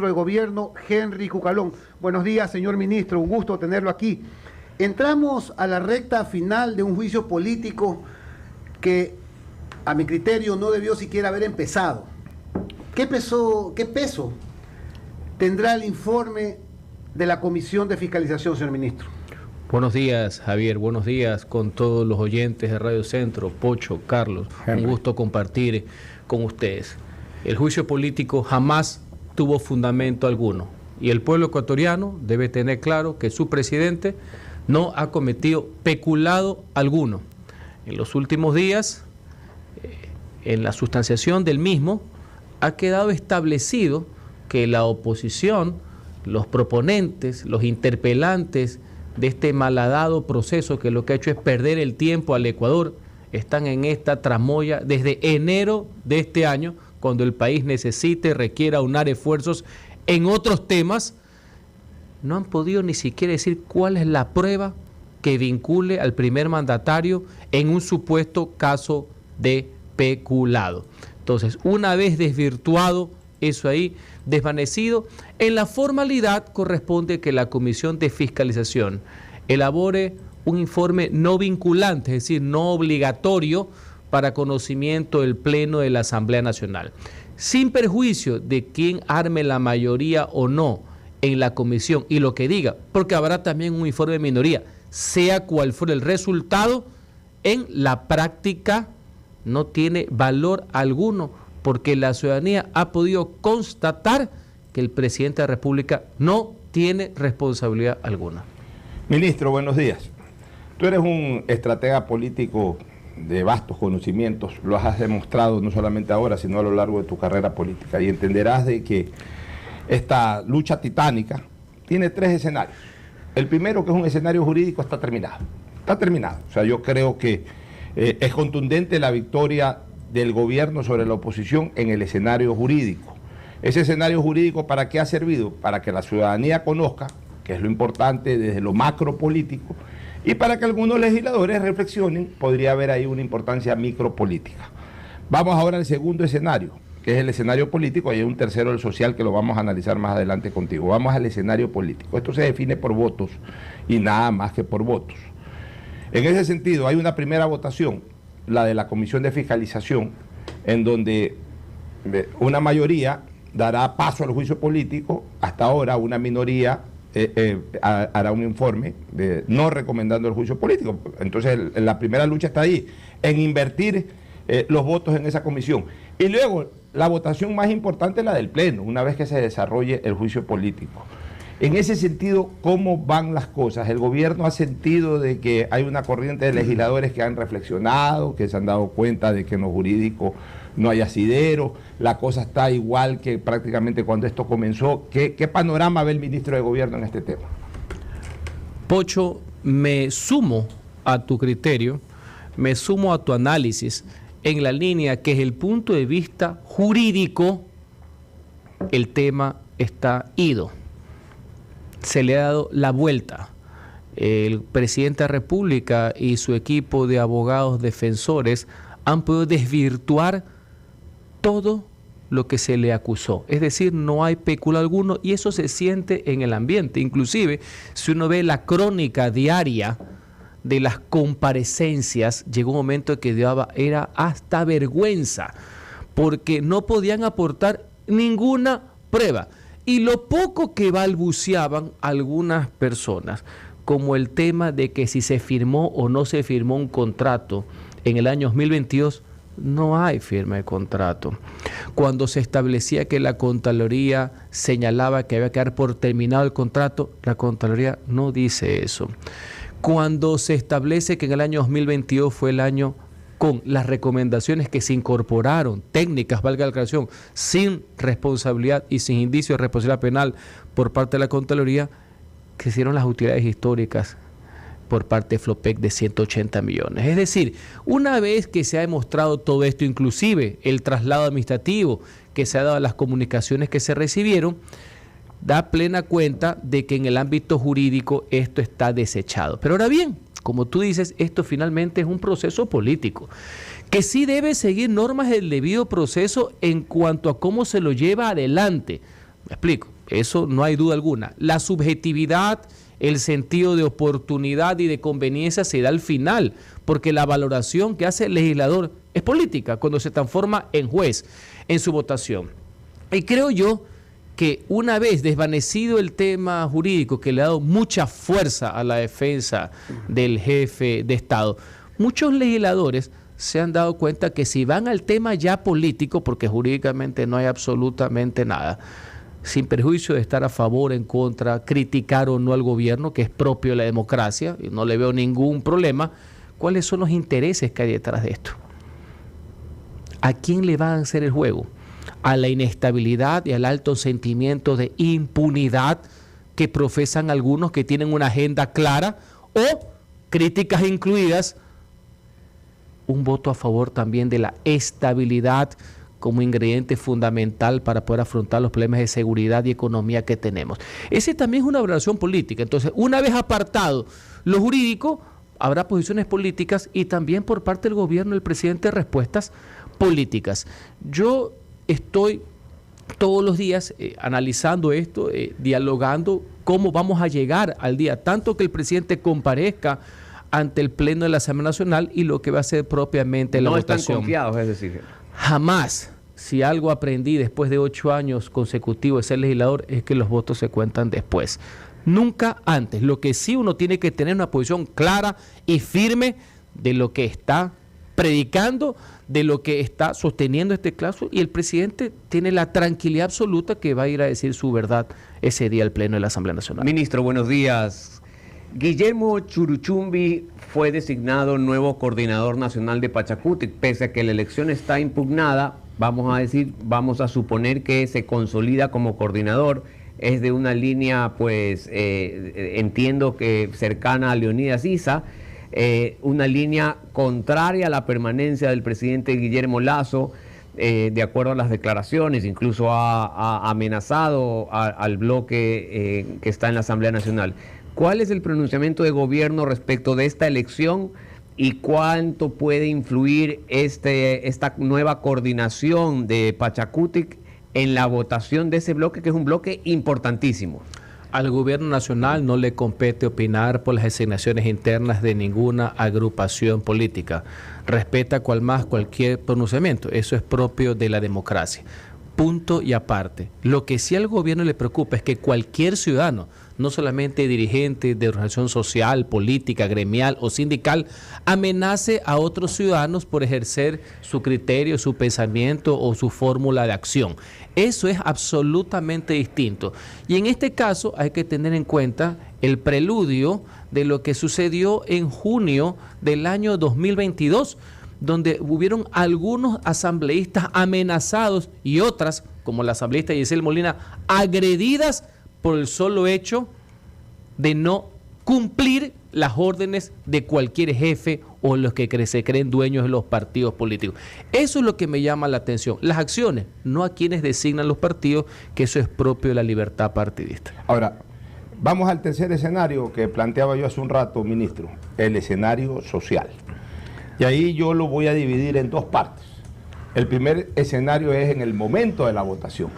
de Gobierno, Henry Cucalón. Buenos días, señor ministro, un gusto tenerlo aquí. Entramos a la recta final de un juicio político que, a mi criterio, no debió siquiera haber empezado. ¿Qué peso tendrá el informe de la Comisión de Fiscalización, señor ministro? Buenos días, Javier. Buenos días con todos los oyentes de Radio Centro, Pocho, Carlos. Henry. Un gusto compartir con ustedes. El juicio político jamás tuvo fundamento alguno y el pueblo ecuatoriano debe tener claro que su presidente no ha cometido peculado alguno. En los últimos días, en la sustanciación del mismo, ha quedado establecido que la oposición, los proponentes, los interpelantes de este malhadado proceso que lo que ha hecho es perder el tiempo al Ecuador, están en esta tramoya desde enero de este año, cuando el país necesite, requiera aunar esfuerzos en otros temas. No han podido ni siquiera decir cuál es la prueba que vincule al primer mandatario en un supuesto caso de peculado. Entonces, una vez desvirtuado eso ahí, desvanecido, en la formalidad corresponde que la Comisión de Fiscalización elabore un informe no vinculante, es decir, no obligatorio, para conocimiento del Pleno de la Asamblea Nacional, sin perjuicio de quién arme la mayoría o no en la comisión y lo que diga, porque habrá también un informe de minoría, sea cual fuera el resultado, en la práctica no tiene valor alguno, porque la ciudadanía ha podido constatar que el presidente de la República no tiene responsabilidad alguna. Ministro, buenos días. Tú eres un estratega político de vastos conocimientos, lo has demostrado no solamente ahora, sino a lo largo de tu carrera política, y entenderás de que esta lucha titánica tiene tres escenarios. El primero, que es un escenario jurídico, está terminado. O sea, yo creo que es contundente la victoria del gobierno sobre la oposición en el escenario jurídico. Ese escenario jurídico, ¿para qué ha servido? Para que la ciudadanía conozca, que es lo importante desde lo macro político, y para que algunos legisladores reflexionen, podría haber ahí una importancia micropolítica. Vamos ahora al segundo escenario, que es el escenario político, y hay un tercero, el social, que lo vamos a analizar más adelante contigo. Vamos al escenario político. Esto se define por votos y nada más que por votos. En ese sentido, hay una primera votación, la de la Comisión de Fiscalización, en donde una mayoría dará paso al juicio político. Hasta ahora una minoría hará un informe no recomendando el juicio político. Entonces la primera lucha está ahí, en invertir los votos en esa comisión. Y luego la votación más importante es la del Pleno, una vez que se desarrolle el juicio político. En ese sentido, ¿cómo van las cosas? ¿El gobierno ha sentido de que hay una corriente de legisladores que han reflexionado, que se han dado cuenta de que en lo jurídico no hay asidero, la cosa está igual que prácticamente cuando esto comenzó? ¿Qué panorama ve el ministro de Gobierno en este tema? Pocho, me sumo a tu criterio, me sumo a tu análisis en la línea que desde el punto de vista jurídico el tema está ido. Se le ha dado la vuelta. El presidente de la República y su equipo de abogados defensores han podido desvirtuar todo lo que se le acusó. Es decir, no hay peculado alguno y eso se siente en el ambiente. Inclusive, si uno ve la crónica diaria de las comparecencias, llegó un momento que era hasta vergüenza, porque no podían aportar ninguna prueba. Y lo poco que balbuceaban algunas personas, como el tema de que si se firmó o no se firmó un contrato en el año 2022, no hay firma de contrato. Cuando se establecía que la Contraloría señalaba que había que dar por terminado el contrato, la Contraloría no dice eso. Cuando se establece que en el año 2022 fue el año con las recomendaciones que se incorporaron, técnicas, valga la aclaración, sin responsabilidad y sin indicio de responsabilidad penal por parte de la Contraloría, que hicieron las utilidades históricas por parte de Flopec de 180 millones. Es decir, una vez que se ha demostrado todo esto, inclusive el traslado administrativo que se ha dado a las comunicaciones que se recibieron, da plena cuenta de que en el ámbito jurídico esto está desechado. Pero ahora bien, como tú dices, esto finalmente es un proceso político, que sí debe seguir normas del debido proceso en cuanto a cómo se lo lleva adelante. Me explico. Eso no hay duda alguna. La subjetividad, el sentido de oportunidad y de conveniencia se da al final, porque la valoración que hace el legislador es política cuando se transforma en juez en su votación. Y creo yo que una vez desvanecido el tema jurídico que le ha dado mucha fuerza a la defensa del jefe de Estado, muchos legisladores se han dado cuenta que si van al tema ya político, porque jurídicamente no hay absolutamente nada, sin perjuicio de estar a favor, en contra, criticar o no al gobierno, que es propio de la democracia, y no le veo ningún problema, ¿cuáles son los intereses que hay detrás de esto? ¿A quién le van a hacer el juego? ¿A la inestabilidad y al alto sentimiento de impunidad que profesan algunos que tienen una agenda clara, o críticas incluidas, un voto a favor también de la estabilidad como ingrediente fundamental para poder afrontar los problemas de seguridad y economía que tenemos? Ese también es una valoración política. Entonces, una vez apartado lo jurídico, habrá posiciones políticas y también por parte del gobierno, el presidente, respuestas políticas. Yo estoy todos los días analizando esto, dialogando cómo vamos a llegar al día, tanto que el presidente comparezca ante el Pleno de la Asamblea Nacional y lo que va a ser propiamente la votación. No están confiados, es decir. Jamás, si algo aprendí después de 8 años consecutivos de ser legislador, es que los votos se cuentan después. Nunca antes. Lo que sí uno tiene que tener una posición clara y firme de lo que está predicando, de lo que está sosteniendo este caso, y el presidente tiene la tranquilidad absoluta que va a ir a decir su verdad ese día al Pleno de la Asamblea Nacional. Ministro, buenos días. Guillermo Churuchumbi fue designado nuevo coordinador nacional de Pachacutic. Pese a que la elección está impugnada, vamos a suponer que se consolida como coordinador. Es de una línea, pues, entiendo que cercana a Leonidas Issa, una línea contraria a la permanencia del presidente Guillermo Lasso, de acuerdo a las declaraciones, incluso ha amenazado al bloque que está en la Asamblea Nacional. ¿Cuál es el pronunciamiento de gobierno respecto de esta elección y cuánto puede influir esta nueva coordinación de Pachacutic en la votación de ese bloque, que es un bloque importantísimo? Al gobierno nacional no le compete opinar por las designaciones internas de ninguna agrupación política. Respeta cualquier pronunciamiento. Eso es propio de la democracia. Punto y aparte. Lo que sí al gobierno le preocupa es que cualquier ciudadano, no solamente dirigente de organización social, política, gremial o sindical, amenace a otros ciudadanos por ejercer su criterio, su pensamiento o su fórmula de acción. Eso es absolutamente distinto. Y en este caso hay que tener en cuenta el preludio de lo que sucedió en junio del año 2022, donde hubieron algunos asambleístas amenazados y otras, como la asambleísta Giselle Molina, agredidas por el solo hecho de no cumplir las órdenes de cualquier jefe o los que se creen dueños de los partidos políticos. Eso es lo que me llama la atención. Las acciones, no a quienes designan los partidos, que eso es propio de la libertad partidista. Ahora, vamos al tercer escenario que planteaba yo hace un rato, ministro, el escenario social. Y ahí yo lo voy a dividir en dos partes. El primer escenario es en el momento de la votación.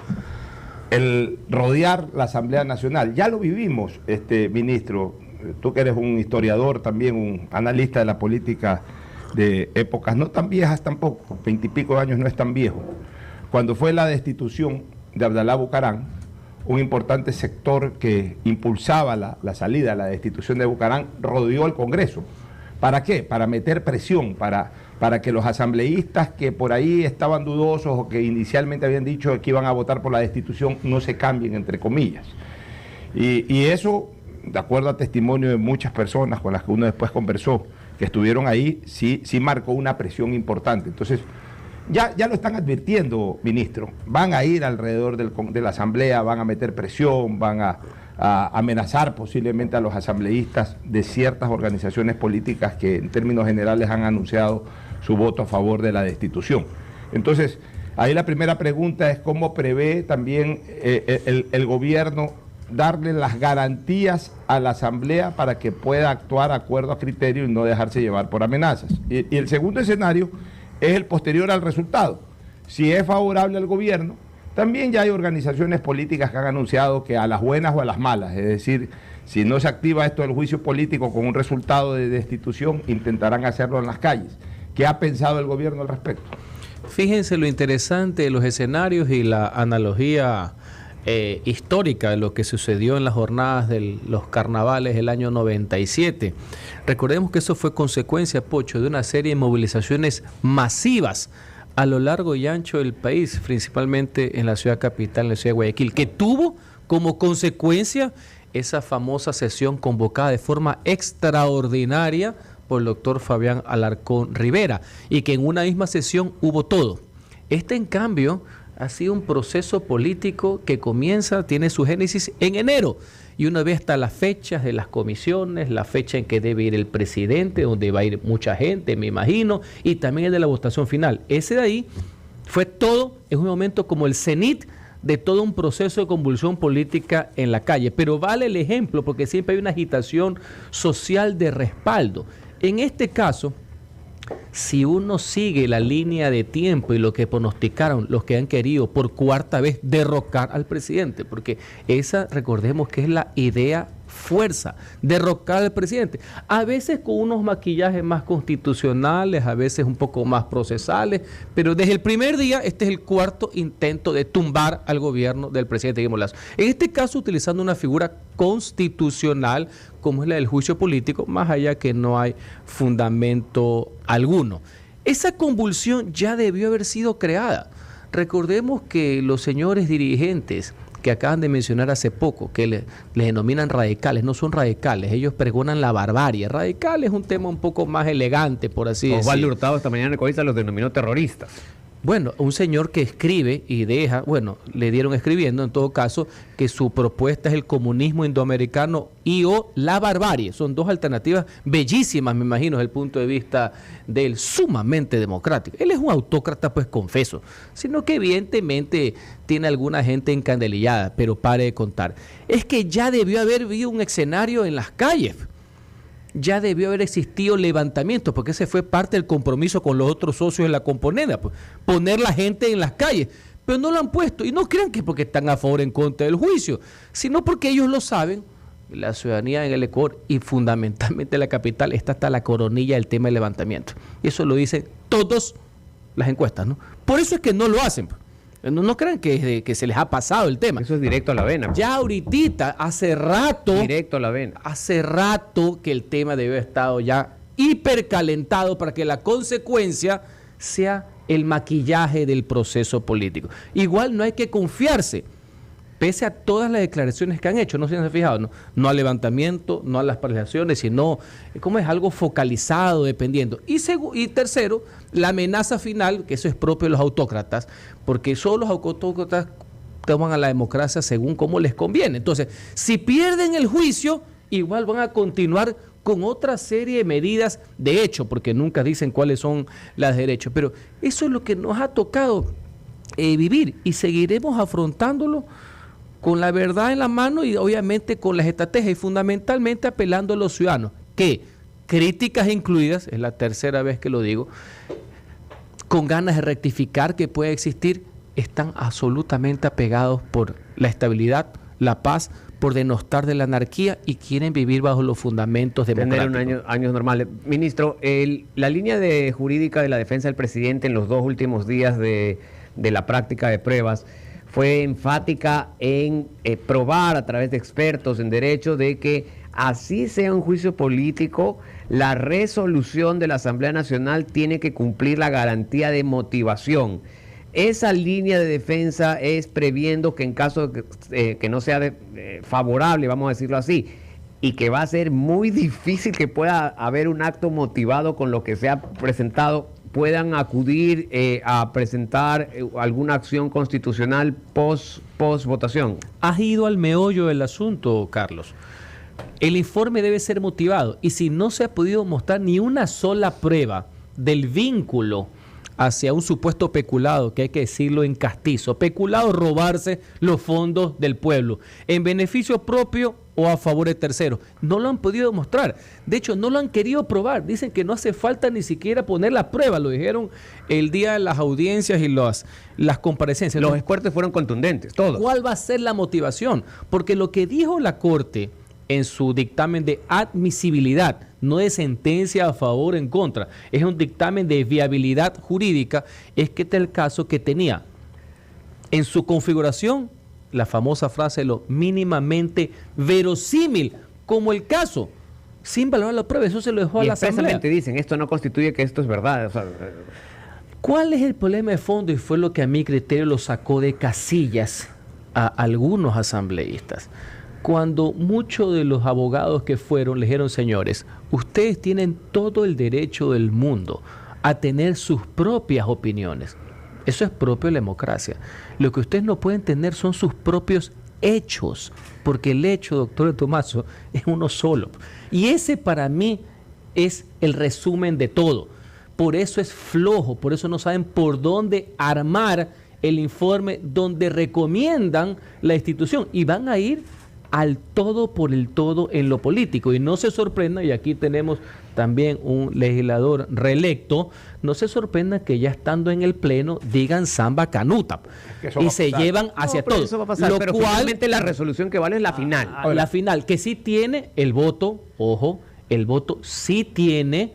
El rodear la Asamblea Nacional. Ya lo vivimos, ministro. Tú que eres un historiador también, un analista de la política de épocas no tan viejas tampoco, 20 y pico de años no es tan viejo. Cuando fue la destitución de Abdalá Bucaram, un importante sector que impulsaba la salida, la destitución de Bucaram, rodeó el Congreso. ¿Para qué? Para meter presión, para que los asambleístas que por ahí estaban dudosos o que inicialmente habían dicho que iban a votar por la destitución no se cambien, entre comillas. Y eso, de acuerdo a testimonio de muchas personas con las que uno después conversó, que estuvieron ahí, sí marcó una presión importante. Entonces, ya lo están advirtiendo, ministro. Van a ir alrededor de la asamblea, van a meter presión, van a amenazar posiblemente a los asambleístas de ciertas organizaciones políticas que en términos generales han anunciado su voto a favor de la destitución. Entonces, ahí la primera pregunta es cómo prevé también el gobierno darle las garantías a la asamblea para que pueda actuar de acuerdo a criterio y no dejarse llevar por amenazas. Y el segundo escenario es el posterior al resultado. Si es favorable al gobierno, También ya hay organizaciones políticas que han anunciado que a las buenas o a las malas, es decir, si no se activa esto del juicio político con un resultado de destitución, intentarán hacerlo en las calles. ¿Qué ha pensado el gobierno al respecto? Fíjense lo interesante de los escenarios y la analogía histórica de lo que sucedió en las jornadas de los carnavales del año 97. Recordemos que eso fue consecuencia, Pocho, de una serie de movilizaciones masivas a lo largo y ancho del país, principalmente en la ciudad capital, en la ciudad de Guayaquil, que tuvo como consecuencia esa famosa sesión convocada de forma extraordinaria por el doctor Fabián Alarcón Rivera, y que en una misma sesión hubo todo. En cambio, ha sido un proceso político que tiene su génesis en enero, y una vez hasta las fechas de las comisiones, la fecha en que debe ir el presidente, donde va a ir mucha gente, me imagino, y también el de la votación final. Ese de ahí fue todo, es un momento como el cenit de todo un proceso de convulsión política en la calle. Pero vale el ejemplo, porque siempre hay una agitación social de respaldo. En este caso, si uno sigue la línea de tiempo y lo que pronosticaron los que han querido por cuarta vez derrocar al presidente, porque esa, recordemos que es la idea fuerza, derrocar al presidente, a veces con unos maquillajes más constitucionales, a veces un poco más procesales, pero desde el primer día este es el cuarto intento de tumbar al gobierno del presidente Guillermo Lasso. En este caso utilizando una figura constitucional como es la del juicio político, más allá que no hay fundamento alguno. Esa convulsión ya debió haber sido creada. Recordemos que los señores dirigentes que acaban de mencionar hace poco, que les denominan radicales, no son radicales, ellos pregonan la barbarie. Radical es un tema un poco más elegante, por así decirlo. Osvaldo Hurtado esta mañana en Ecoavisa los denominó terroristas. Bueno, un señor que escribe y deja, bueno, le dieron escribiendo en todo caso, que su propuesta es el comunismo indoamericano y o la barbarie. Son dos alternativas bellísimas, me imagino, desde el punto de vista del sumamente democrático. Él es un autócrata, pues confeso, sino que evidentemente tiene alguna gente encandelillada, pero pare de contar. Es que ya debió haber habido un escenario en las calles. Ya debió haber existido levantamientos, porque ese fue parte del compromiso con los otros socios de la componenda, pues, poner la gente en las calles, pero no lo han puesto, y no crean que es porque están a favor o en contra del juicio, sino porque ellos lo saben, la ciudadanía en el Ecuador y fundamentalmente la capital está hasta la coronilla del tema del levantamiento, y eso lo dicen todas las encuestas, ¿no? Por eso es que no lo hacen, pues. No crean que se les ha pasado el tema. Eso es directo a la vena. Ya ahorita, hace rato... Directo a la vena. Hace rato que el tema debe haber estado ya hipercalentado para que la consecuencia sea el maquillaje del proceso político. Igual no hay que confiarse, pese a todas las declaraciones que han hecho, no se han fijado, no al levantamiento, no a las paralizaciones, sino como es algo focalizado, dependiendo. Y tercero, la amenaza final, que eso es propio de los autócratas, porque solo los autócratas toman a la democracia según cómo les conviene. Entonces, si pierden el juicio, igual van a continuar con otra serie de medidas de hecho, porque nunca dicen cuáles son las de derecho. Pero eso es lo que nos ha tocado vivir y seguiremos afrontándolo con la verdad en la mano y obviamente con las estrategias y fundamentalmente apelando a los ciudadanos, que críticas incluidas, es la tercera vez que lo digo, con ganas de rectificar que puede existir, están absolutamente apegados por la estabilidad, la paz, por denostar de la anarquía y quieren vivir bajo los fundamentos democráticos. Tener años normales. Ministro, la línea jurídica de la defensa del presidente en los 2 últimos días de la práctica de pruebas fue enfática en probar a través de expertos en derecho de que así sea un juicio político, la resolución de la Asamblea Nacional tiene que cumplir la garantía de motivación. Esa línea de defensa es previendo que en caso de que no sea favorable, vamos a decirlo así, y que va a ser muy difícil que pueda haber un acto motivado con lo que se ha presentado, puedan acudir a presentar alguna acción constitucional post votación. Has ido al meollo del asunto, Carlos. El informe debe ser motivado y si no se ha podido mostrar ni una sola prueba del vínculo hacia un supuesto peculado, que hay que decirlo en castizo. Peculado, robarse los fondos del pueblo, en beneficio propio o a favor de terceros. No lo han podido demostrar. De hecho, no lo han querido probar. Dicen que no hace falta ni siquiera poner la prueba. Lo dijeron el día de las audiencias y las comparecencias. Los expertos fueron contundentes, todos. ¿Cuál va a ser la motivación? Porque lo que dijo la Corte en su dictamen de admisibilidad, no es sentencia a favor o en contra, es un dictamen de viabilidad jurídica, es que este es el caso que tenía en su configuración la famosa frase lo mínimamente verosímil, como el caso, sin valorar la prueba. Eso se lo dejó a la Asamblea. Expresamente dicen, esto no constituye que esto es verdad. O sea, ¿cuál es el problema de fondo? Y fue lo que a mi criterio lo sacó de casillas a algunos asambleístas. Cuando muchos de los abogados que fueron le dijeron, señores, ustedes tienen todo el derecho del mundo a tener sus propias opiniones. Eso es propio de la democracia. Lo que ustedes no pueden tener son sus propios hechos, porque el hecho, doctor Tomaso, es uno solo. Y ese para mí es el resumen de todo. Por eso es flojo, por eso no saben por dónde armar el informe donde recomiendan la institución y van a ir al todo por el todo en lo político. Y no se sorprenda, y aquí tenemos también un legislador reelecto, no se sorprenda que ya estando en el pleno digan samba canuta y se llevan hacia todo. Eso va a pasar, pero finalmente la resolución que vale es la final. La final, que sí tiene el voto, ojo, el voto sí tiene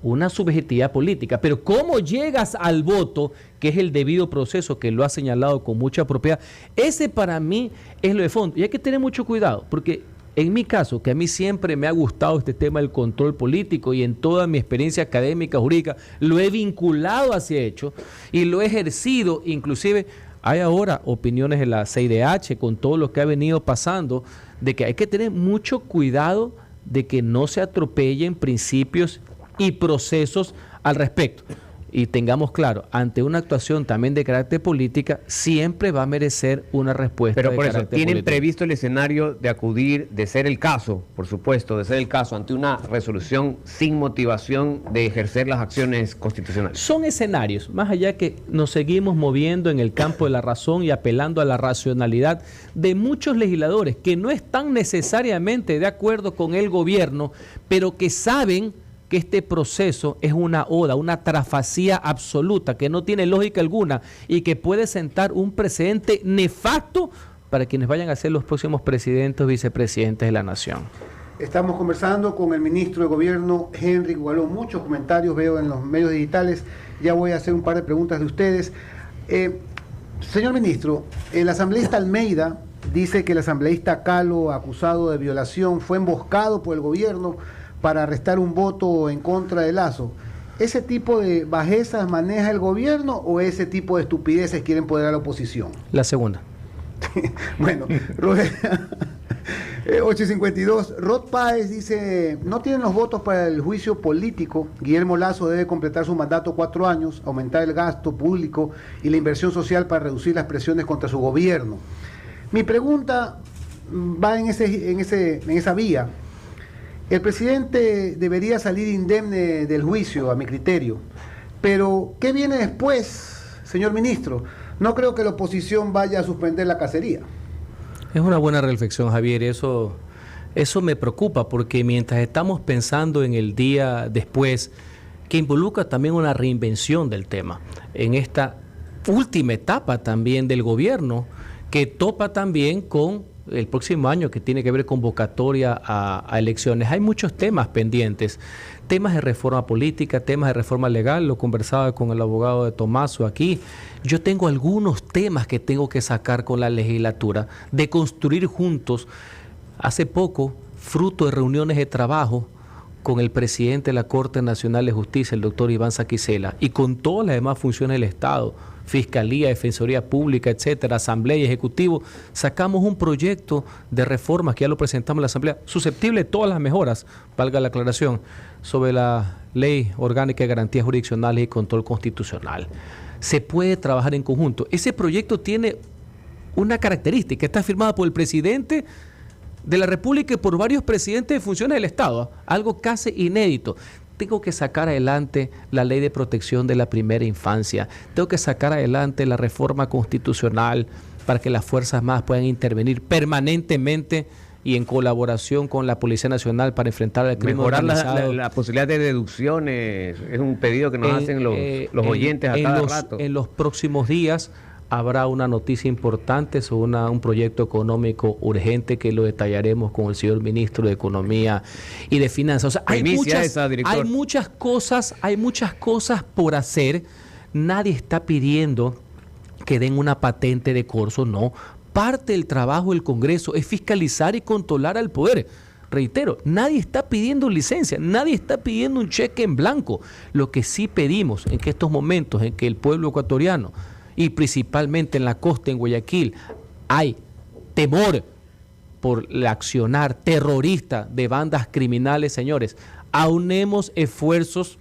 una subjetividad política, pero ¿cómo llegas al voto, que es el debido proceso que lo ha señalado con mucha propiedad? Ese para mí es lo de fondo. Y hay que tener mucho cuidado, porque en mi caso, que a mí siempre me ha gustado este tema del control político y en toda mi experiencia académica, jurídica, lo he vinculado hacia hecho y lo he ejercido. Inclusive hay ahora opiniones de la CIDH con todo lo que ha venido pasando, de que hay que tener mucho cuidado de que no se atropellen principios y procesos al respecto. Y tengamos claro, ante una actuación también de carácter política, siempre va a merecer una respuesta. Pero por de eso, carácter ¿tienen político previsto el escenario de acudir, de ser el caso, por supuesto, de ser el caso ante una resolución sin motivación de ejercer las acciones constitucionales? Son escenarios, más allá que nos seguimos moviendo en el campo de la razón y apelando a la racionalidad de muchos legisladores que no están necesariamente de acuerdo con el gobierno, pero que saben que este proceso es una oda, una trafasía absoluta, que no tiene lógica alguna y que puede sentar un precedente nefasto para quienes vayan a ser los próximos presidentes o vicepresidentes de la nación. Estamos conversando con el ministro de Gobierno, Henry Gualón. Muchos comentarios veo en los medios digitales. Ya voy a hacer un par de preguntas de ustedes. Señor ministro, el asambleísta Almeida dice que el asambleísta Calo, acusado de violación, fue emboscado por el gobierno para arrestar un voto en contra de Lazo. ¿Ese tipo de bajezas maneja el gobierno o ese tipo de estupideces quieren poder a la oposición? La segunda. Bueno, 8:52. Rod Páez dice, no tienen los votos para el juicio político. Guillermo Lazo debe completar su mandato 4 años, aumentar el gasto público y la inversión social para reducir las presiones contra su gobierno. Mi pregunta va en esa vía. El presidente debería salir indemne del juicio, a mi criterio. Pero, ¿qué viene después, señor ministro? No creo que la oposición vaya a suspender la cacería. Es una buena reflexión, Javier. Eso me preocupa porque mientras estamos pensando en el día después, que involucra también una reinvención del tema, en esta última etapa también del gobierno, que topa también con el próximo año, que tiene que ver convocatoria a elecciones. Hay muchos temas pendientes, temas de reforma política, temas de reforma legal. Lo conversaba con el abogado de Tomaso aquí. Yo tengo algunos temas que tengo que sacar con la legislatura, de construir juntos. Hace poco, fruto de reuniones de trabajo con el presidente de la Corte Nacional de Justicia, el doctor Iván Saquicela, y con todas las demás funciones del Estado, Fiscalía, Defensoría Pública, etcétera, Asamblea y Ejecutivo, sacamos un proyecto de reformas que ya lo presentamos en la Asamblea, susceptible de todas las mejoras, valga la aclaración, sobre la Ley Orgánica de Garantías Jurisdiccionales y Control Constitucional. Se puede trabajar en conjunto. Ese proyecto tiene una característica, está firmada por el presidente de la República y por varios presidentes de funciones del Estado, algo casi inédito. tengo que sacar adelante la ley de protección de la primera infancia, tengo que sacar adelante la reforma constitucional para que las Fuerzas Armadas puedan intervenir permanentemente y en colaboración con la Policía Nacional para enfrentar el crimen organizado. Mejorar la posibilidad de deducciones es un pedido que nos hacen los oyentes a cada rato. En los próximos días habrá una noticia importante sobre un proyecto económico urgente que lo detallaremos con el señor ministro de Economía y de Finanzas. O sea, hay muchas cosas por hacer. Nadie está pidiendo que den una patente de corso, no. Parte del trabajo del Congreso es fiscalizar y controlar al poder. Reitero, nadie está pidiendo licencia, nadie está pidiendo un cheque en blanco. Lo que sí pedimos en que estos momentos en que el pueblo ecuatoriano y principalmente en la costa, en Guayaquil, hay temor por el accionar terrorista de bandas criminales, señores, aunemos esfuerzos,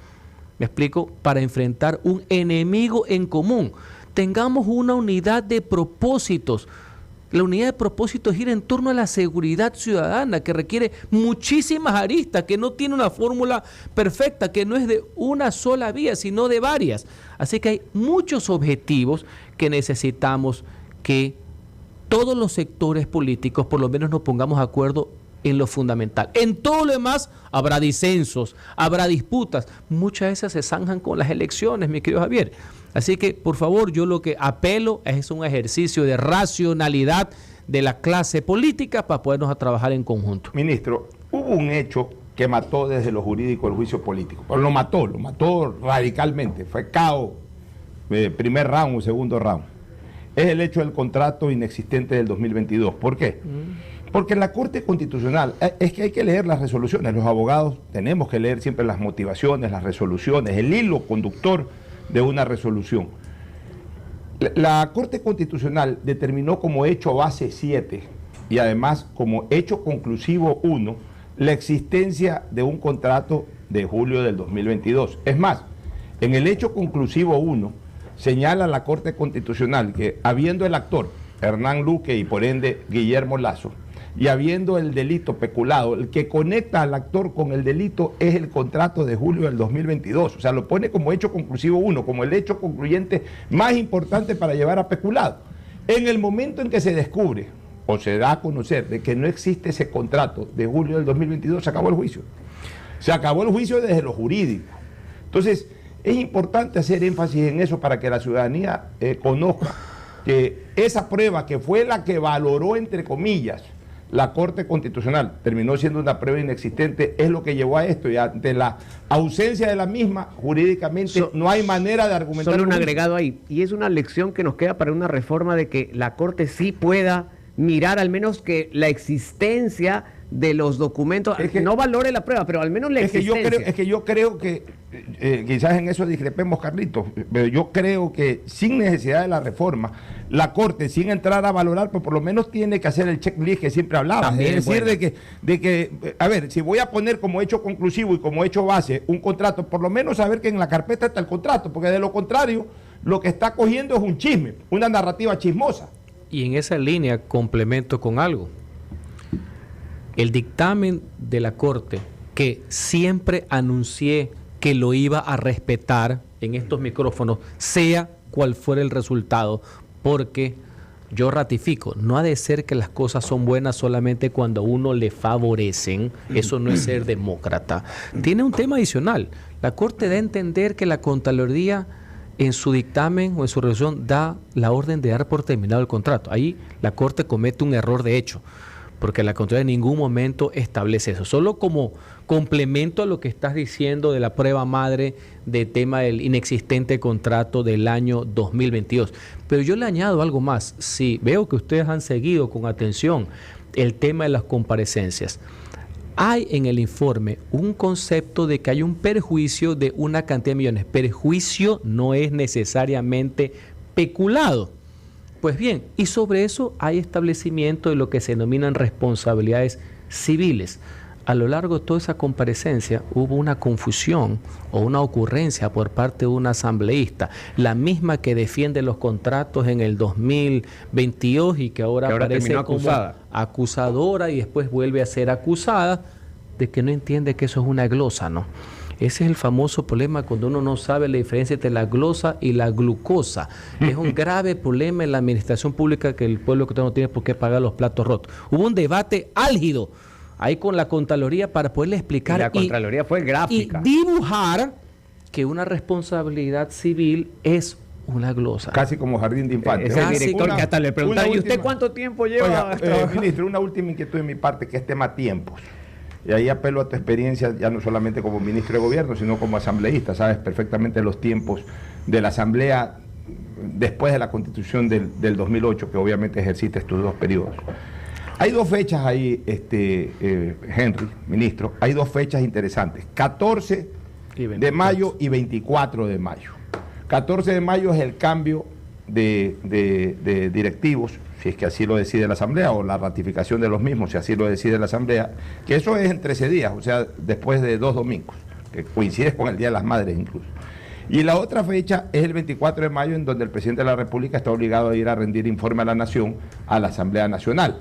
me explico, para enfrentar un enemigo en común. Tengamos una unidad de propósitos. La unidad de propósito gira en torno a la seguridad ciudadana, que requiere muchísimas aristas, que no tiene una fórmula perfecta, que no es de una sola vía, sino de varias. Así que hay muchos objetivos que necesitamos que todos los sectores políticos por lo menos nos pongamos de acuerdo en lo fundamental. En todo lo demás habrá disensos, habrá disputas. Muchas de esas se zanjan con las elecciones, mi querido Javier. Así que, por favor, yo lo que apelo es un ejercicio de racionalidad de la clase política para podernos a trabajar en conjunto. Ministro, hubo un hecho que mató desde lo jurídico el juicio político, pero lo mató radicalmente, fue caos, primer round o segundo round. Es el hecho del contrato inexistente del 2022. ¿Por qué? Porque en la Corte Constitucional es que hay que leer las resoluciones, los abogados tenemos que leer siempre las motivaciones, las resoluciones, el hilo conductor de una resolución. La Corte Constitucional determinó como hecho base 7 y además como hecho conclusivo 1 la existencia de un contrato de julio del 2022. Es más, en el hecho conclusivo 1 señala la Corte Constitucional que habiendo el actor Hernán Luque y por ende Guillermo Lasso, y habiendo el delito peculado, el que conecta al actor con el delito es el contrato de julio del 2022. O sea, lo pone como hecho conclusivo 1, como el hecho concluyente más importante para llevar a peculado. En el momento en que se descubre o se da a conocer de que no existe ese contrato de julio del 2022, se acabó el juicio. Se acabó el juicio desde lo jurídico. Entonces, es importante hacer énfasis en eso para que la ciudadanía conozca que esa prueba que fue la que valoró, entre comillas, la Corte Constitucional, terminó siendo una prueba inexistente, es lo que llevó a esto, y ante la ausencia de la misma, jurídicamente no hay manera de argumentar. Solo un agregado ahí, y es una lección que nos queda para una reforma de que la Corte sí pueda mirar al menos que la existencia de los documentos, es que no valore la prueba, pero al menos la existencia. Yo creo que, quizás en eso discrepemos, Carlitos, pero yo creo que sin necesidad de la reforma, la Corte, sin entrar a valorar, pues por lo menos tiene que hacer el checklist que siempre hablaba. También, es decir, de que, a ver, si voy a poner como hecho conclusivo y como hecho base un contrato, por lo menos saber que en la carpeta está el contrato, porque de lo contrario, lo que está cogiendo es un chisme, una narrativa chismosa. Y en esa línea complemento con algo. El dictamen de la Corte, que siempre anuncié que lo iba a respetar en estos micrófonos, sea cual fuera el resultado, porque yo ratifico, no ha de ser que las cosas son buenas solamente cuando a uno le favorecen, eso no es ser demócrata. Tiene un tema adicional, la Corte da a entender que la Contraloría en su dictamen o en su resolución da la orden de dar por terminado el contrato. Ahí la Corte comete un error de hecho, porque la Contraloría en ningún momento establece eso. Solo como complemento a lo que estás diciendo de la prueba madre del tema del inexistente contrato del año 2022. Pero yo le añado algo más. Sí, veo que ustedes han seguido con atención el tema de las comparecencias. Hay en el informe un concepto de que hay un perjuicio de una cantidad de millones. Perjuicio no es necesariamente peculado. Pues bien, y sobre eso hay establecimiento de lo que se denominan responsabilidades civiles. A lo largo de toda esa comparecencia hubo una confusión o una ocurrencia por parte de una asambleísta, la misma que defiende los contratos en el 2022 y que ahora aparece como acusadora y después vuelve a ser acusada, de que no entiende que eso es una glosa, ¿no? Ese es el famoso problema cuando uno no sabe la diferencia entre la glosa y la glucosa. Es un grave problema en la administración pública que el pueblo no tiene por qué pagar los platos rotos. Hubo un debate álgido ahí con la Contraloría para poderle explicar y la Contraloría fue gráfica. Y dibujar que una responsabilidad civil es una glosa. Casi como jardín de infantes. Es el director que hasta le preguntaron, ¿y usted cuánto tiempo lleva? Oiga, ministro, una última inquietud de mi parte, que es tema tiempos. Y ahí apelo a tu experiencia, ya no solamente como ministro de gobierno, sino como asambleísta. Sabes perfectamente los tiempos de la asamblea después de la constitución del 2008, que obviamente ejerciste estos 2 periodos. Hay 2 fechas ahí, Henry, ministro, hay 2 fechas interesantes, 14 de mayo y 24 de mayo. 14 de mayo es el cambio de directivos, si es que así lo decide la Asamblea, o la ratificación de los mismos, si así lo decide la Asamblea, que eso es en 13 días, o sea, después de 2 domingos, que coincide con el Día de las Madres incluso. Y la otra fecha es el 24 de mayo, en donde el presidente de la República está obligado a ir a rendir informe a la Nación, a la Asamblea Nacional.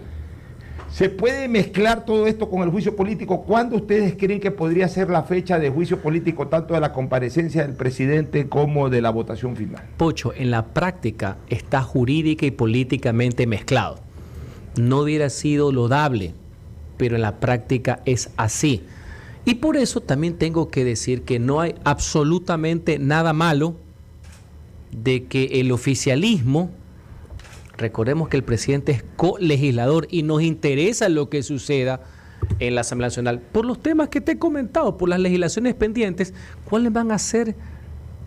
¿Se puede mezclar todo esto con el juicio político? ¿Cuándo ustedes creen que podría ser la fecha de juicio político, tanto de la comparecencia del presidente como de la votación final? Pocho, en la práctica está jurídica y políticamente mezclado. No hubiera sido lodable, pero en la práctica es así. Y por eso también tengo que decir que no hay absolutamente nada malo de que el oficialismo... Recordemos que el presidente es colegislador y nos interesa lo que suceda en la Asamblea Nacional. Por los temas que te he comentado, por las legislaciones pendientes, ¿cuáles van a ser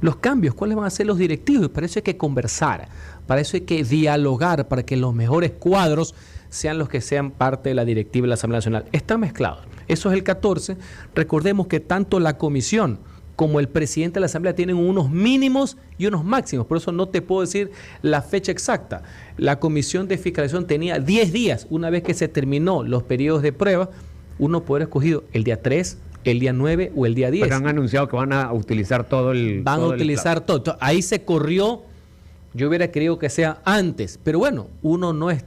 los cambios? ¿Cuáles van a ser los directivos? Y para eso hay que conversar, para eso hay que dialogar, para que los mejores cuadros sean los que sean parte de la directiva de la Asamblea Nacional. Están mezclados. Eso es el 14. Recordemos que tanto la comisión como el presidente de la Asamblea tienen unos mínimos y unos máximos, por eso no te puedo decir la fecha exacta. La Comisión de Fiscalización tenía 10 días, una vez que se terminó los periodos de prueba, uno puede haber escogido el día 3, el día 9 o el día 10. Pero han anunciado que van a utilizar todo el... Van a utilizar todo. Ahí se corrió, yo hubiera querido que sea antes, pero bueno, uno no es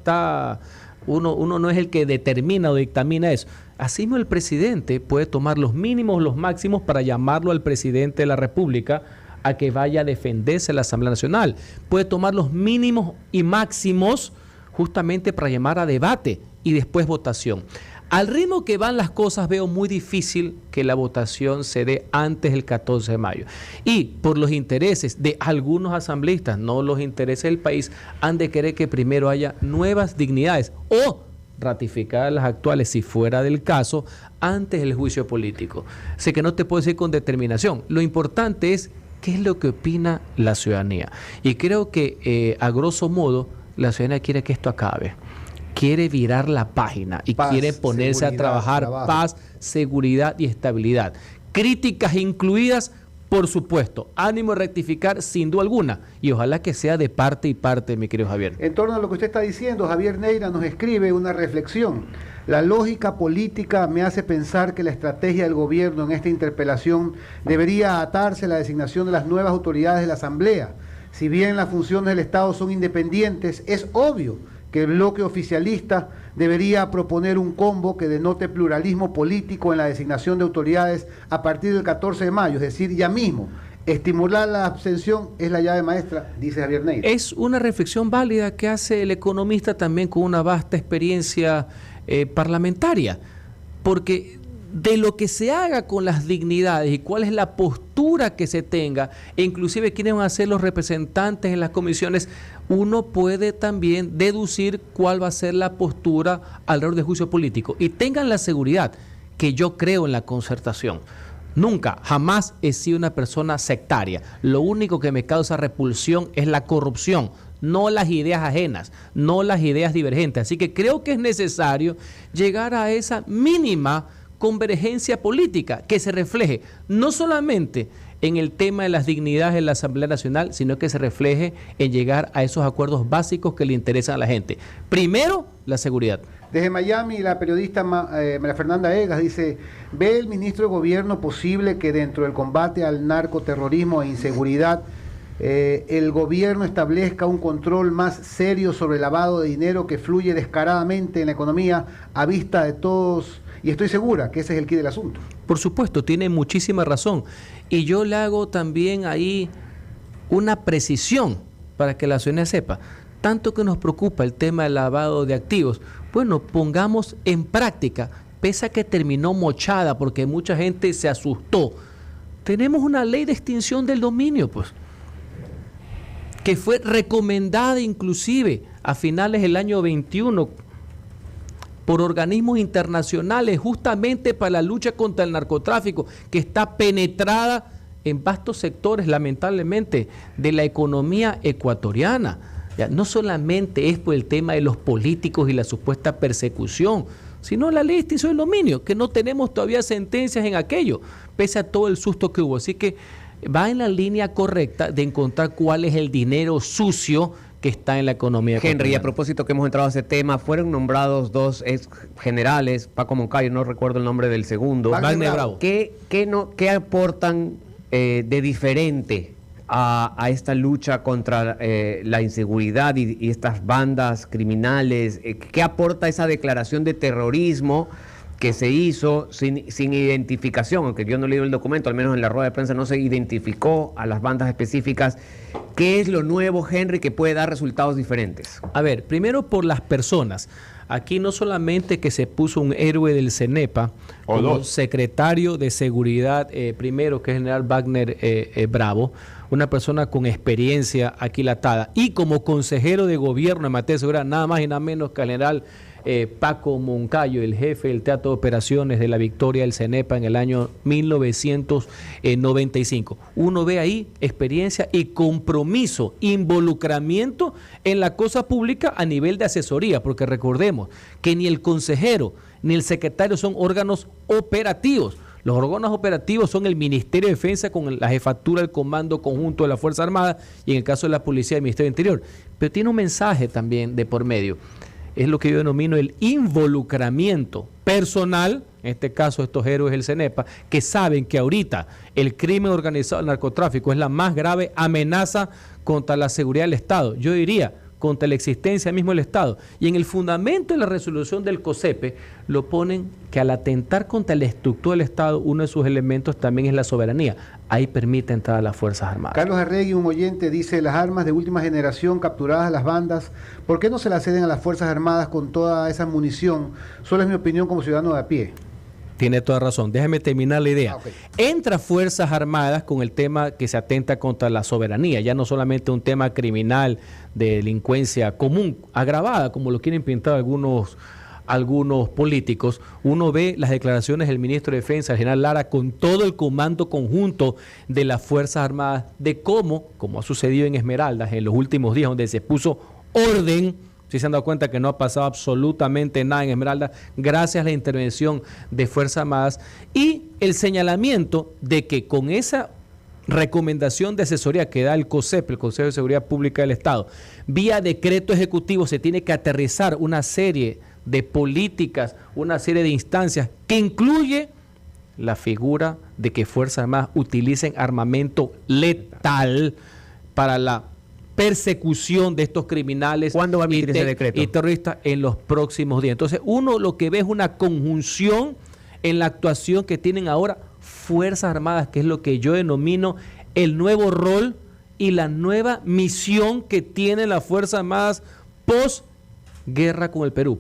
el que determina o dictamina eso. Así mismo el presidente puede tomar los mínimos, los máximos para llamarlo al presidente de la República a que vaya a defenderse en la Asamblea Nacional. Puede tomar los mínimos y máximos justamente para llamar a debate y después votación. Al ritmo que van las cosas, veo muy difícil que la votación se dé antes del 14 de mayo. Y por los intereses de algunos asambleístas, no los intereses del país, han de querer que primero haya nuevas dignidades o ratificar las actuales, si fuera del caso, antes del juicio político. Sé que no te puedo decir con determinación. Lo importante es qué es lo que opina la ciudadanía. Y creo que, a grosso modo, la ciudadanía quiere que esto acabe. Quiere virar la página y quiere ponerse a trabajar paz, seguridad y estabilidad. Críticas incluidas, por supuesto. Ánimo de rectificar, sin duda alguna. Y ojalá que sea de parte y parte, mi querido Javier. En torno a lo que usted está diciendo, Javier Neira nos escribe una reflexión. La lógica política me hace pensar que la estrategia del gobierno en esta interpelación debería atarse a la designación de las nuevas autoridades de la Asamblea. Si bien las funciones del Estado son independientes, es obvio que el bloque oficialista debería proponer un combo que denote pluralismo político en la designación de autoridades a partir del 14 de mayo, es decir, ya mismo. Estimular la abstención es la llave maestra, dice Javier Neira. Es una reflexión válida que hace el economista también con una vasta experiencia parlamentaria, porque de lo que se haga con las dignidades y cuál es la postura que se tenga, e inclusive quiénes van a ser los representantes en las comisiones, uno puede también deducir cuál va a ser la postura alrededor del juicio político. Y tengan la seguridad que yo creo en la concertación. Nunca, jamás he sido una persona sectaria. Lo único que me causa repulsión es la corrupción, no las ideas ajenas, no las ideas divergentes. Así que creo que es necesario llegar a esa mínima convergencia política que se refleje no solamente en el tema de las dignidades de la Asamblea Nacional, sino que se refleje en llegar a esos acuerdos básicos que le interesan a la gente. Primero, la seguridad. Desde Miami, la periodista María Fernanda Egas dice: ¿ve el ministro de Gobierno posible que dentro del combate al narcoterrorismo e inseguridad el gobierno establezca un control más serio sobre el lavado de dinero que fluye descaradamente en la economía a vista de todos, y estoy segura que ese es el quid del asunto. Por supuesto, tiene muchísima razón. Y yo le hago también ahí una precisión para que la ciudadanía sepa. Tanto que nos preocupa el tema del lavado de activos, bueno, pongamos en práctica, pese a que terminó mochada porque mucha gente se asustó. Tenemos una ley de extinción del dominio, pues, que fue recomendada inclusive a finales del año 21 por organismos internacionales justamente para la lucha contra el narcotráfico, que está penetrada en vastos sectores, lamentablemente, de la economía ecuatoriana. Ya, no solamente es por el tema de los políticos y la supuesta persecución, sino la ley de extinción del dominio, que no tenemos todavía sentencias en aquello, pese a todo el susto que hubo. Así que va en la línea correcta de encontrar cuál es el dinero sucio que está en la economía ecuatoriana. Henry, a propósito que hemos entrado a ese tema, fueron nombrados dos ex generales, Paco Moncayo, no recuerdo el nombre del segundo. Wagner Bravo. ¿Qué aportan de diferente a esta lucha contra la inseguridad y estas bandas criminales? ¿Qué aporta esa declaración de terrorismo que se hizo sin identificación? Aunque yo no he leído el documento, al menos en la rueda de prensa no se identificó a las bandas específicas. ¿Qué es lo nuevo, Henry, que puede dar resultados diferentes? A ver, primero por las personas. Aquí no solamente que se puso un héroe del CENEPA como secretario de seguridad, primero que es el general Wagner Bravo, una persona con experiencia aquilatada, y como consejero de gobierno en materia de seguridad, nada más y nada menos que el general Paco Moncayo, el jefe del Teatro de Operaciones de la Victoria del CENEPA en el año 1995. Uno ve ahí experiencia y compromiso, involucramiento en la cosa pública a nivel de asesoría, porque recordemos que ni el consejero ni el secretario son órganos operativos. Los órganos operativos son el Ministerio de Defensa con la jefatura del Comando Conjunto de la Fuerza Armada y en el caso de la Policía del Ministerio del Interior. Pero tiene un mensaje también de por medio. Es lo que yo denomino el involucramiento personal, en este caso estos héroes del CENEPA, que saben que ahorita el crimen organizado, el narcotráfico, es la más grave amenaza contra la seguridad del Estado. Yo diría, contra la existencia mismo del Estado. Y en el fundamento de la resolución del COSEPE lo ponen que al atentar contra la estructura del Estado, uno de sus elementos también es la soberanía. Ahí permite entrar a las Fuerzas Armadas. Carlos Arregui, un oyente, dice: las armas de última generación capturadas a las bandas, ¿por qué no se las ceden a las Fuerzas Armadas con toda esa munición? Solo es mi opinión como ciudadano de a pie. Tiene toda razón. Déjeme terminar la idea. Okay. Entra Fuerzas Armadas con el tema que se atenta contra la soberanía, ya no solamente un tema criminal de delincuencia común, agravada, como lo quieren pintar algunos políticos. Uno ve las declaraciones del ministro de Defensa, el general Lara, con todo el comando conjunto de las Fuerzas Armadas, de cómo, como ha sucedido en Esmeraldas en los últimos días, donde se puso orden. Si se han dado cuenta que no ha pasado absolutamente nada en Esmeralda, gracias a la intervención de Fuerzas Armadas y el señalamiento de que con esa recomendación de asesoría que da el COSEP, el Consejo de Seguridad Pública del Estado, vía decreto ejecutivo se tiene que aterrizar una serie de políticas, una serie de instancias que incluye la figura de que Fuerzas Armadas utilicen armamento letal para la persecución de estos criminales. ¿Cuándo va a emitir ese decreto? Y terroristas en los próximos días. Entonces, uno lo que ve es una conjunción en la actuación que tienen ahora Fuerzas Armadas, que es lo que yo denomino el nuevo rol y la nueva misión que tienen las Fuerzas Armadas post-guerra con el Perú,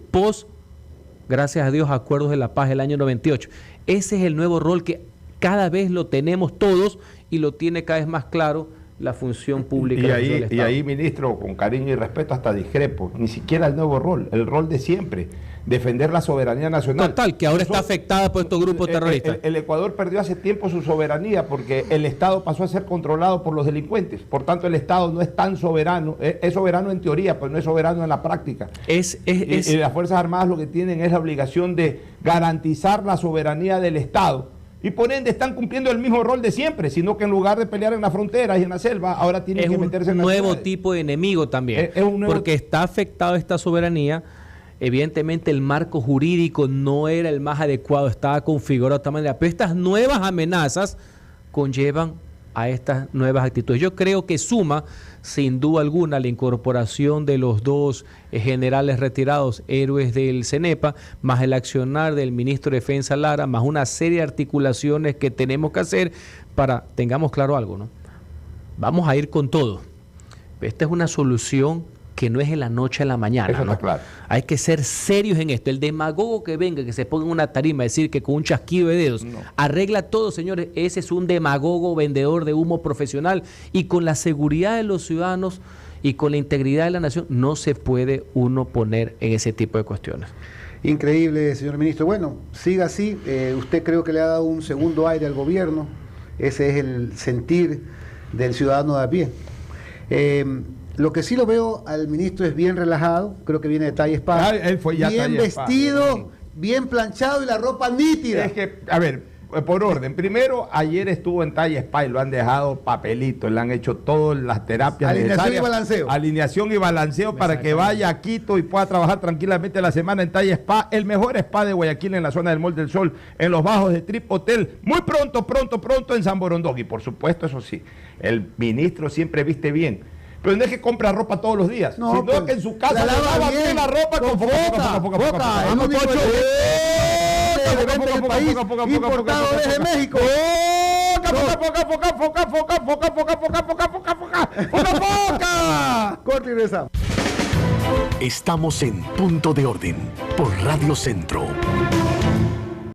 gracias a Dios, acuerdos de la paz del año 98. Ese es el nuevo rol que cada vez lo tenemos todos y lo tiene cada vez más claro la función pública del Estado. Y ahí, ministro, con cariño y respeto, hasta discrepo. Ni siquiera el nuevo rol, el rol de siempre, defender la soberanía nacional. Total, que ahora está afectada por estos grupos terroristas. El Ecuador perdió hace tiempo su soberanía porque el Estado pasó a ser controlado por los delincuentes. Por tanto, el Estado no es tan soberano, es soberano en teoría, pero no es soberano en la práctica. Y las Fuerzas Armadas lo que tienen es la obligación de garantizar la soberanía del Estado. Y por ende están cumpliendo el mismo rol de siempre, sino que en lugar de pelear en las fronteras y en la selva, ahora tienen que meterse en las ciudades. Es un nuevo tipo de enemigo también, porque está afectada esta soberanía. Evidentemente el marco jurídico no era el más adecuado, estaba configurado de esta manera, pero estas nuevas amenazas conllevan a estas nuevas actitudes. Yo creo que suma, sin duda alguna, la incorporación de los dos generales retirados, héroes del CENEPA, más el accionar del ministro de Defensa Lara, más una serie de articulaciones que tenemos que hacer para, tengamos claro algo, ¿no? Vamos a ir con todo. Esta es una solución que no es en la noche a la mañana. Eso ¿no? está claro. Hay que ser serios en esto. El demagogo que venga, que se ponga en una tarima a decir que con un chasquido de dedos arregla todo, señores, ese es un demagogo vendedor de humo profesional, y con la seguridad de los ciudadanos y con la integridad de la nación no se puede uno poner en ese tipo de cuestiones. Increíble, señor ministro. Bueno, siga así. Usted creo que le ha dado un segundo aire al gobierno. Ese es el sentir del ciudadano de a pie. Lo que sí lo veo al ministro es bien relajado, creo que viene de talla espada, Él fue ya bien talla vestido, espada. bien planchado y la ropa nítida. Es que, a ver, por orden. Primero, ayer estuvo en talla spa y lo han dejado papelito, le han hecho todas las terapias Alineación necesarias. y balanceo. Alineación y balanceo para que vaya a Quito y pueda trabajar tranquilamente la semana en talla spa, el mejor spa de Guayaquil en la zona del Mall del Sol, en los bajos de Trip Hotel, muy pronto en San Borondón. Y por supuesto, eso sí, el ministro siempre viste bien. Pero no es que compra ropa todos los días, No, sino pues, que en su casa la le lava lava bien, bien la ropa con foca. el único elemento del país importado desde México. ¡Foca! Corte y regresamos. Estamos en Punto de Orden por Radio Centro.